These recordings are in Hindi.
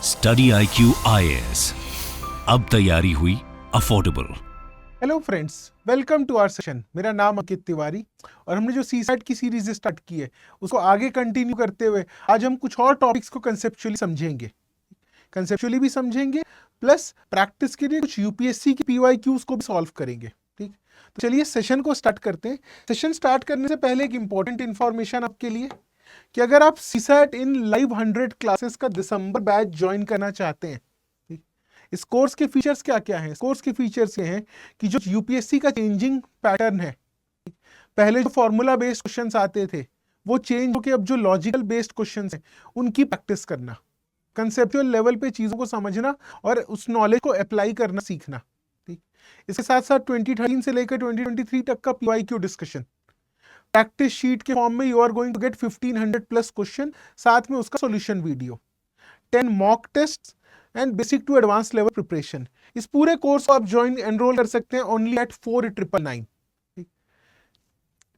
स्टडी IQ IAS, अब तैयारी हुई affordable. Hello friends, welcome to our session. मेरा नाम अंकित तिवारी और हमने जो सीसैट की सीरीज स्टार्ट की है उसको आगे कंटिन्यू करते हुए आज हम कुछ और टॉपिक्स को कंसेप्चुअली भी समझेंगे प्लस प्रैक्टिस के लिए कुछ यूपीएससी की PYQs को भी सॉल्व करेंगे। ठीक, तो चलिए सेशन को स्टार्ट करते हैं। सेशन स्टार्ट करने से पहले एक इंपॉर्टेंट इन्फॉर्मेशन आपके लिए कि अगर आप सीसैट इन लाइव 100 क्लासेस का दिसंबर बैच ज्वाइन करना चाहते हैं, इस कोर्स के फीचर्स क्या क्या हैं? इस कोर्स के फीचर्स ये हैं कि जो यूपीएससी का चेंजिंग पैटर्न है, पहले जो फॉर्मूला बेस्ड क्वेश्चंस आते थे वो चेंज होकर अब जो लॉजिकल बेस्ड क्वेश्चंस हैं उनकी प्रैक्टिस करना, कंसेप्चुअल लेवल पे चीज़ों को समझना और उस नॉलेज को अप्लाई करना सीखना। ठीक, इसके साथ साथ 2013 से लेकर 2023 तक का PYQ डिस्कशन, प्रैक्टिस शीट के फॉर्म में you are going to get 1500 plus question, साथ में उसका solution video, 10 mock test and basic to advance level preparation. इस पूरे कोर्स को आप ज्वाइन एनरोल कर सकते हैं only at 4999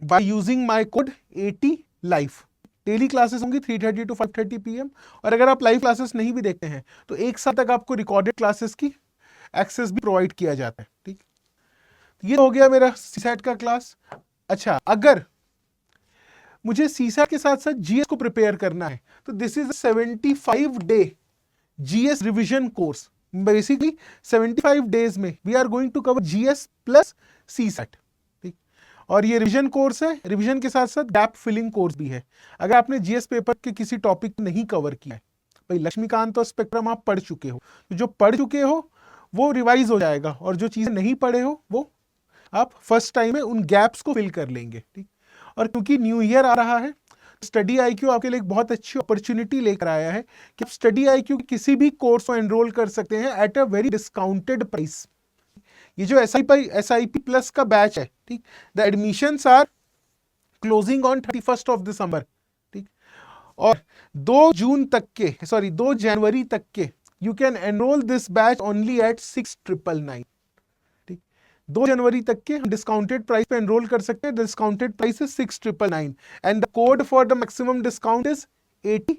by using my code 80 live. Daily classes होंगी 3:30 to 5:30 PM और अगर आप लाइव क्लासेस नहीं भी देखते हैं तो एक साल तक आपको रिकॉर्डेड क्लासेस की एक्सेस भी प्रोवाइड किया जाता है। ठीक, ये हो गया मेरा सीसैट का क्लास। अच्छा, अगर मुझे सीसैट के साथ साथ जीएस को प्रिपेयर करना है तो this is 75 day GS revision course. Basically 75 days में we are going to cover GS plus CSAT. ठीक, और ये रिवीजन कोर्स है, रिवीजन के साथ साथ गैप फिलिंग कोर्स भी है। अगर आपने GS पेपर के किसी टॉपिक नहीं कवर किया है, भाई लक्ष्मीकांत और स्पेक्ट्रम आप पढ़ चुके हो, तो जो पढ़ चुके हो वो रिवाइज हो जाएगा और जो चीज़ें नहीं पढ़े हो वो आप फर्स्ट टाइम में उन गैप्स को फिल कर लेंगे। ठीक, और क्योंकि न्यू ईयर आ रहा है, स्टडी IQ आपके लिए एक बहुत अच्छी अपॉर्चुनिटी लेकर आया है कि आप स्टडी IQ किसी भी कोर्स को एनरोल कर सकते हैं at a very discounted price. ये जो SIP प्लस का बैच है, ठीक, the admissions are closing on 31st of December. ठीक, और 2 जनवरी तक के you can enrol this batch only at 6999। 2 जनवरी तक के डिस्काउंटेड प्राइस पे एनरोल कर सकते हैं। Discounted price is 6999 and the code for the maximum discount is 80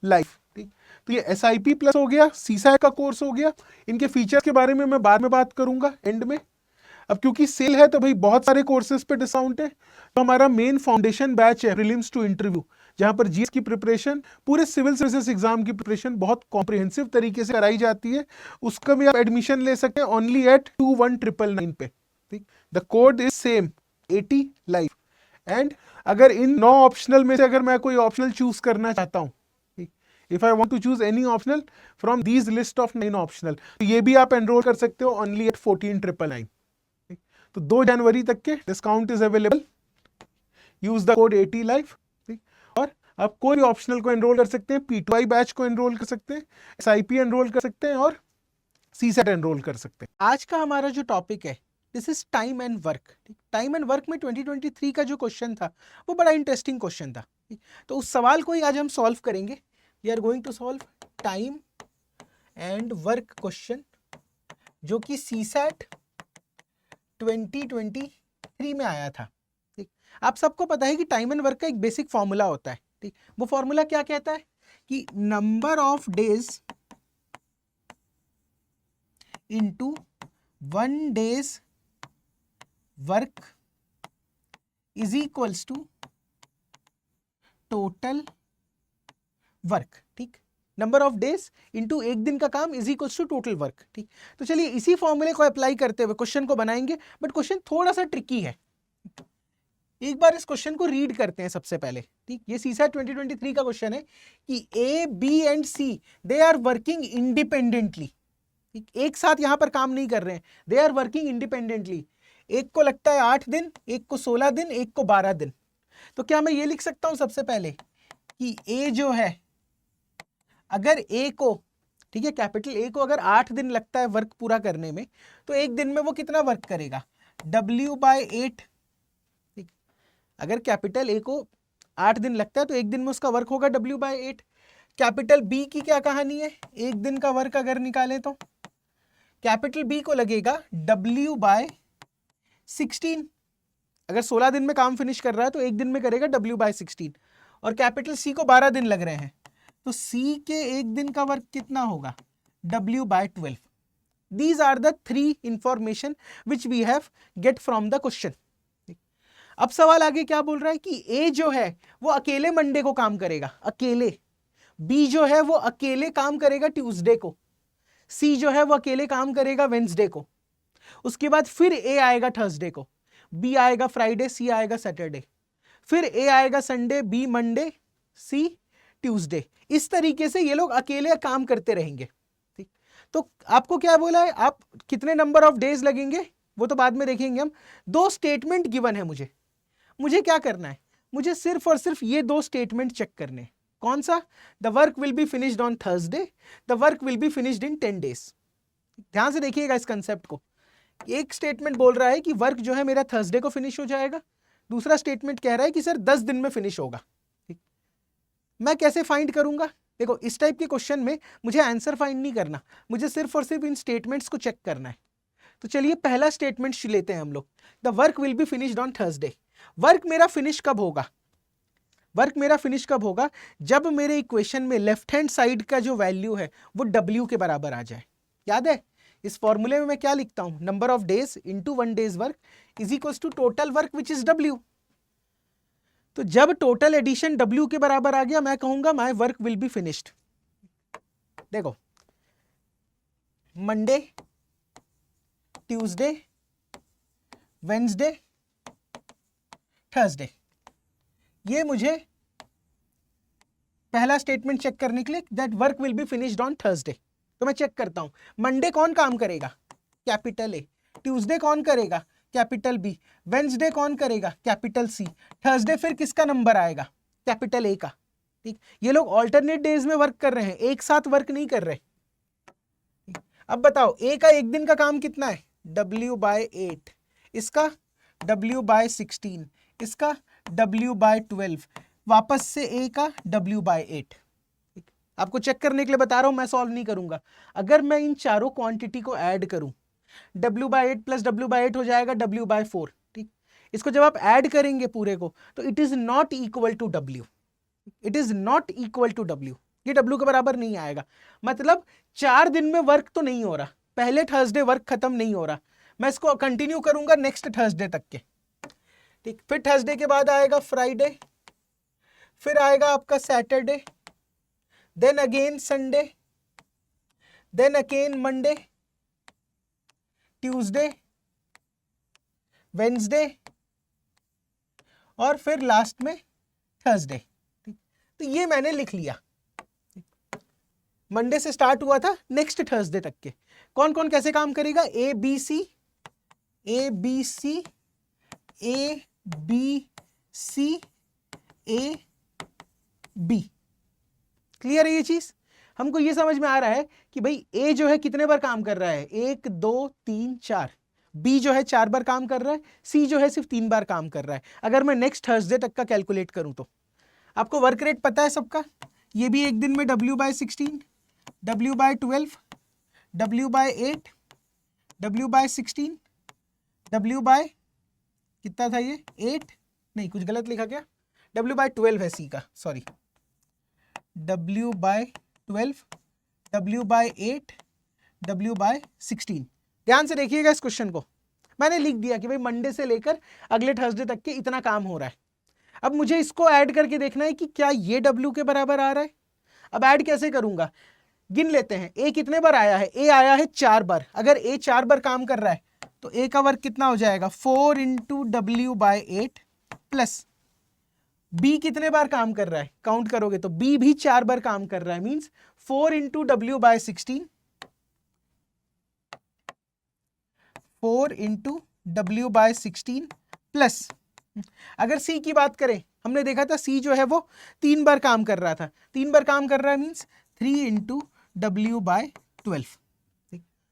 life. ठीक, तो ये SIP प्लस हो गया, सीसैट का कोर्स हो गया। इनके फीचर्स के बारे में मैं बाद में बात करूंगा एंड में। अब क्योंकि सेल है तो भाई बहुत सारे कोर्सेज पे डिस्काउंट है। तो हमारा मेन फाउंडेशन बैच है प्रीलिम्स टू इंटरव्यू, जहां पर GS की प्रिपरेशन, पूरे सिविल सर्विसेज एग्जाम की प्रिपरेशन बहुत कॉम्प्रिहेंसिव तरीके से कराई जाती है। उसका भी आप एडमिशन ले सकते हैं ओनली एट 21999 पे। ठीक, the code is same 80 live. And अगर इन 9 ऑप्शनल में से अगर मैं कोई ऑप्शनल चूज करना चाहता हूँ, if I want to choose any optional from these list of 9 optional, तो ये भी आप एनरोल कर सकते हो ओनली एट 14999। तो 2 जनवरी तक के discount is available, use the code 80 live. और आप कोई ऑप्शनल को एनरोल कर सकते हैं, P2I बैच को एनरोल कर सकते हैं, SIP एनरोल कर सकते हैं और सीसैट एनरोल कर सकते हैं। आज का हमारा जो टॉपिक है this is time and work. Time and work में 2023 का जो क्वेश्चन था वो बड़ा इंटरेस्टिंग क्वेश्चन था। तो उस सवाल को ही आज हम सॉल्व करेंगे। We are going to solve time and work question, जो कि सीसैट 2023 में आया था। ठीक, आप सबको पता है कि टाइम एंड वर्क का एक बेसिक फॉर्मूला होता है। ठीक, वो फॉर्मूला क्या कहता है कि number of days into 1 days work is equals to total work. ठीक, नंबर ऑफ डेज इनटू एक दिन का काम is equals to total work. ठीक, तो चलिए इसी फॉर्मूले को अप्लाई करते हुए क्वेश्चन को बनाएंगे, बट क्वेश्चन थोड़ा सा ट्रिकी है। एक बार इस क्वेश्चन को रीड करते हैं सबसे पहले। ठीक, ये सीसैट 2023 का क्वेश्चन है कि A, B and C they are working independently. एक साथ यहां पर काम नहीं कर रहे हैं, दे आर वर्किंग इंडिपेंडेंटली। एक को लगता है 8 दिन, एक को 16 दिन, एक को 12 दिन। तो क्या मैं ये लिख सकता हूं सबसे पहले कि A जो है, अगर A को, ठीक है, कैपिटल A को अगर 8 दिन लगता है वर्क पूरा करने में, तो एक दिन में वो कितना वर्क करेगा? W/8। अगर कैपिटल A को 8 दिन लगता है तो एक दिन में उसका वर्क होगा W/8। कैपिटल B की क्या कहानी है? एक दिन का वर्क अगर निकालें तो कैपिटल B को लगेगा W/16। अगर 16 दिन में काम फिनिश कर रहा है तो एक दिन में करेगा W/16। और कैपिटल C को 12 दिन लग रहे हैं तो सी के एक दिन का वर्क कितना होगा, W/12। These are the 3 information which we have get from the question। अब सवाल आगे क्या बोल रहा है कि ए जो है वो अकेले मंडे को काम करेगा, अकेले। बी जो है वो अकेले काम करेगा ट्यूसडे को। सी जो है वो अकेले काम करेगा वेंसडे को। उसके बाद फिर ए आएगा थर्सडे को, बी आएगा फ्राइडे, सी आएगा सैटरडे, फिर ए आएगा Sunday, B Monday, C Tuesday. इस तरीके से ये लोग अकेले काम करते रहेंगे। ठीक, तो आपको क्या बोला है, आप कितने नंबर ऑफ डेज लगेंगे वो तो बाद में देखेंगे हम। 2 स्टेटमेंट गिवन है मुझे क्या करना है, मुझे सिर्फ और सिर्फ ये 2 स्टेटमेंट चेक करने हैं। कौन सा, the work will be finished on Thursday, the work will be finished in 10 days. ध्यान से देखिएगा इस कंसेप्ट को। एक स्टेटमेंट बोल रहा है कि वर्क जो है मेरा थर्सडे को फिनिश हो जाएगा, दूसरा स्टेटमेंट कह रहा है कि सर 10 दिन में फिनिश होगा। ठीक, मैं कैसे फाइंड करूंगा, देखो इस टाइप के क्वेश्चन में मुझे आंसर फाइंड नहीं करना, मुझे सिर्फ और सिर्फ इन स्टेटमेंट्स को चेक करना है। तो चलिए पहला स्टेटमेंट लेते हैं हम लोग, the work will be finished on Thursday. Work मेरा फिनिश कब होगा, वर्क मेरा फिनिश कब होगा, जब मेरे इक्वेशन में लेफ्ट हैंड साइड का जो वैल्यू है वो W के बराबर आ जाए। याद है इस फॉर्मूले में मैं क्या लिखता हूं, number of days into 1 days work is equals to total work which is W। तो जब टोटल एडिशन W के बराबर आ गया, मैं कहूंगा my work will be finished. देखो मंडे, ट्यूसडे, वेंसडे, थर्सडे, ये मुझे पहला स्टेटमेंट चेक करने के लिए, that work will be finished on Thursday. तो मैं चेक करता हूं, मंडे कौन काम करेगा, कैपिटल ए, ट्यूसडे कौन करेगा, कैपिटल बी, वेंसडे कौन करेगा, कैपिटल सी, थर्सडे फिर किसका नंबर आएगा, कैपिटल ए का। ठीक, ये लोग ऑल्टरनेट डेज में वर्क कर रहे हैं, एक साथ वर्क नहीं कर रहे। अब बताओ ए का एक दिन का काम कितना है, W/8, इसका W/16, इसका W/12, वापस से ए का W/8। आपको चेक करने के लिए बता रहा हूं, मैं सॉल्व नहीं करूंगा। अगर मैं इन चारों क्वांटिटी को ऐड करूं, W/8 प्लस W/8 हो जाएगा W/4। ठीक, इसको जब आप ऐड करेंगे पूरे को तो it is not equal to W, it is not equal to W, ये W के बराबर नहीं आएगा। मतलब 4 दिन में वर्क तो नहीं हो रहा, पहले थर्सडे वर्क खत्म नहीं हो रहा, मैं इसको कंटिन्यू करूंगा नेक्स्ट थर्सडे तक के। ठीक, फिर थर्सडे के बाद आएगा फ्राइडे, फिर आएगा आपका Saturday, then again Sunday, then again Monday, Tuesday, Wednesday और फिर लास्ट में थर्सडे। तो ये मैंने लिख लिया, मंडे से स्टार्ट हुआ था नेक्स्ट थर्सडे तक के। कौन कौन कैसे काम करेगा, A B C A B C A B C A B। Clear है ये चीज, हमको ये समझ में आ रहा है कि भाई A जो है कितने बार काम कर रहा है, 1 2 3 4, B जो है 4 बार काम कर रहा है, C जो है सिर्फ 3 बार काम कर रहा है। अगर मैं नेक्स्ट थर्सडे तक का कैलकुलेट करूं तो आपको वर्क रेट पता है सबका, ये भी एक दिन में W/16, W/12, W/8, W/16, W/ कितना था ये 8, नहीं कुछ गलत लिखा क्या, W/12 है सी का, सॉरी, W/12, W/8, W/16। ध्यान से देखिएगा इस क्वेश्चन को, मैंने लिख दिया कि भाई मंडे से लेकर अगले थर्सडे तक के इतना काम हो रहा है। अब मुझे इसको ऐड करके देखना है कि क्या ये W के बराबर आ रहा है। अब ऐड कैसे करूंगा, गिन लेते हैं, A कितने बार आया है, A आया है 4 बार। अगर A 4 बार काम कर रहा है तो A का वर्क कितना हो जाएगा, 4 इंटू W/8 प्लस B कितने बार काम कर रहा है, काउंट करोगे तो B भी 4 बार काम कर रहा है, means 4 into W/16, 4 into W/16 plus, अगर C की बात करें, हमने देखा था C जो है वो 3 बार काम कर रहा था, 3 बार काम कर रहा है मींस 3 इंटू W/12।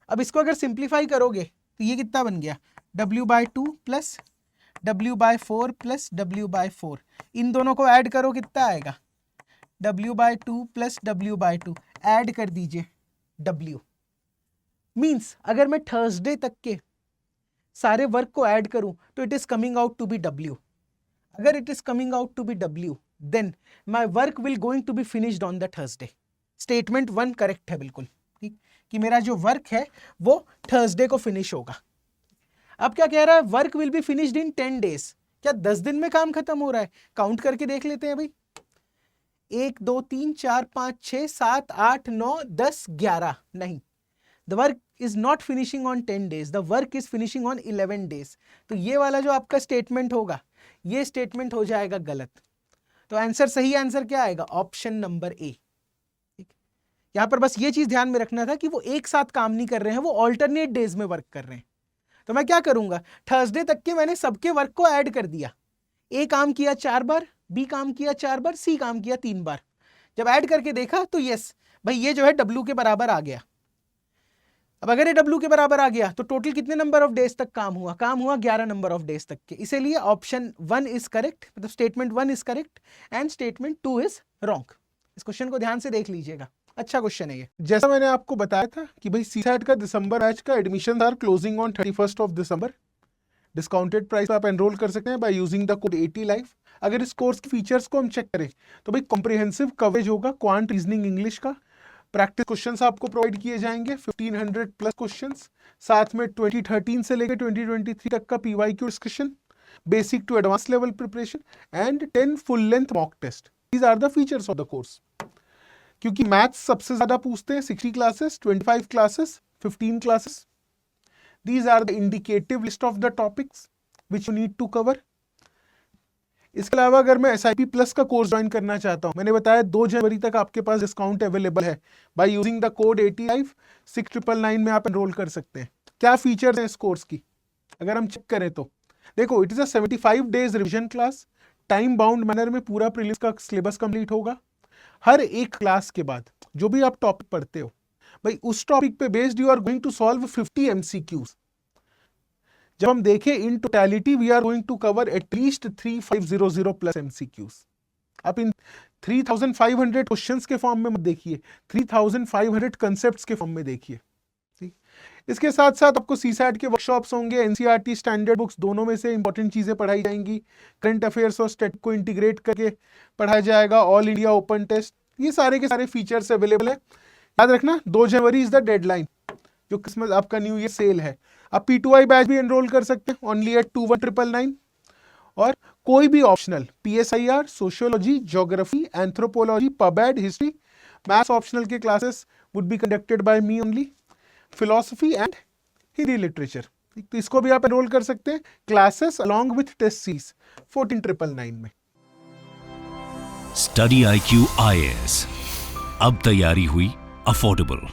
अब इसको अगर सिंप्लीफाई करोगे तो ये कितना बन गया, W/2 plus W/4 plus W/4, इन दोनों को ऐड करो कितना आएगा, W/2 प्लस W/2, ऐड कर दीजिए W। मींस अगर मैं थर्सडे तक के सारे वर्क को ऐड करूं तो it is coming out to be W। अगर it is coming out to be W, then my work will going to be finished on the Thursday. Statement 1 correct है बिल्कुल, ठीक, कि मेरा जो वर्क है वो थर्सडे को फिनिश होगा। अब क्या कह रहा है, work will be finished in 10 days। क्या 10 दिन में काम खत्म हो रहा है? काउंट करके देख लेते हैं भाई, 1 2 3 4 5 6 7 8 9 10 11, नहीं, the work is not finishing on 10 days, the work is finishing on 11 days। तो ये वाला जो आपका स्टेटमेंट होगा, ये स्टेटमेंट हो जाएगा गलत। तो आंसर, सही आंसर क्या आएगा? Option number A. यहां पर बस ये चीज ध्यान में रखना था कि वो एक साथ काम नहीं कर रहे हैं, वो ऑल्टरनेट डेज में वर्क कर रहे हैं। तो मैं क्या करूंगा, थर्सडे तक के मैंने सबके वर्क को ऐड कर दिया। ए काम किया 4 बार, बी काम किया 4 बार, सी काम किया 3 बार। जब ऐड करके देखा तो यस भाई, ये जो है डब्ल्यू के बराबर आ गया। अब अगर ये डब्ल्यू के बराबर आ गया तो टोटल कितने नंबर ऑफ डेज तक काम हुआ? काम हुआ 11 नंबर ऑफ डेज तक के। इसीलिए ऑप्शन 1 इज करेक्ट, मतलब statement 1 is correct and statement 2 is wrong. इस क्वेश्चन को ध्यान से देख लीजिएगा, अच्छा क्वेश्चन है ये। जैसा मैंने आपको बताया था कि भाई सीसैट का दिसंबर बैच का admission are closing on 31st of December। Discounted price पे आप एनरोल कर सकते हैं by using the code 80 life. अगर इस कोर्स के फीचर्स को हम चेक करें तो भाई कॉम्प्रिहेंसिव कवरेज होगा क्वांट, रीजनिंग, इंग्लिश का। प्रैक्टिस क्वेश्चंस आपको प्रोवाइड किए जाएंगे 1500 प्लस क्वेश्चंस, साथ में 2013 से लेकर 2023 तक का PYQ discussion, basic to advance level preparation and 10 full length mock test. These are the features of the course. क्योंकि मैथ्स सबसे ज्यादा पूछते हैं, 60 classes, 25 classes, 15 classes. These are the indicative list of the topics which you need to cover। इसके अलावा अगर मैं SIP प्लस का कोर्स ज्वाइन करना चाहता हूं, मैंने बताया 2 जनवरी तक आपके पास डिस्काउंट अवेलेबल है। बाय यूजिंग द कोड 85 6999 में आप एनरोल कर सकते हैं। क्या फीचर्स हैं इस कोर्स की अगर हम चेक करें तो देखो, it is a 75 days revision class, time bound manner में पूरा प्रीलिम्स का सिलेबस कंप्लीट होगा। हर एक क्लास के बाद जो भी आप टॉपिक पढ़ते हो भाई, उस टॉपिक पे based you are going to solve 50 MCQs। जब हम देखें in totality we are going to cover at least 3500 plus MCQs। आप इन 3500 क्वेश्चंस के फॉर्म में मत देखिए, 3500 कंसेप्ट्स के फॉर्म में देखिए। इसके साथ साथ आपको सीसैट के वर्कशॉप्स होंगे, NCERT स्टैंडर्ड बुक्स, दोनों में से इंपॉर्टेंट चीजें पढ़ाई जाएंगी। करंट अफेयर्स और स्टैट को इंटीग्रेट करके पढ़ाया जाएगा। ऑल इंडिया ओपन टेस्ट, ये सारे के सारे फीचर्स अवेलेबल है। याद रखना 2 जनवरी इज द डेडलाइन, जो क्रिसमस आपका न्यू ईयर सेल है। आप P2I बैच भी एनरोल कर सकते हैं ओनली एट 2199। और कोई भी optional PSIR, sociology, geography, anthropology, pub ad, history, maths optional के classes would be conducted by me only. Philosophy and Hindi literature, तो इसको भी आप एनरोल कर सकते हैं classes along with test series 14999 में। स्टडी IQ IAS, अब तैयारी हुई अफोर्डेबल।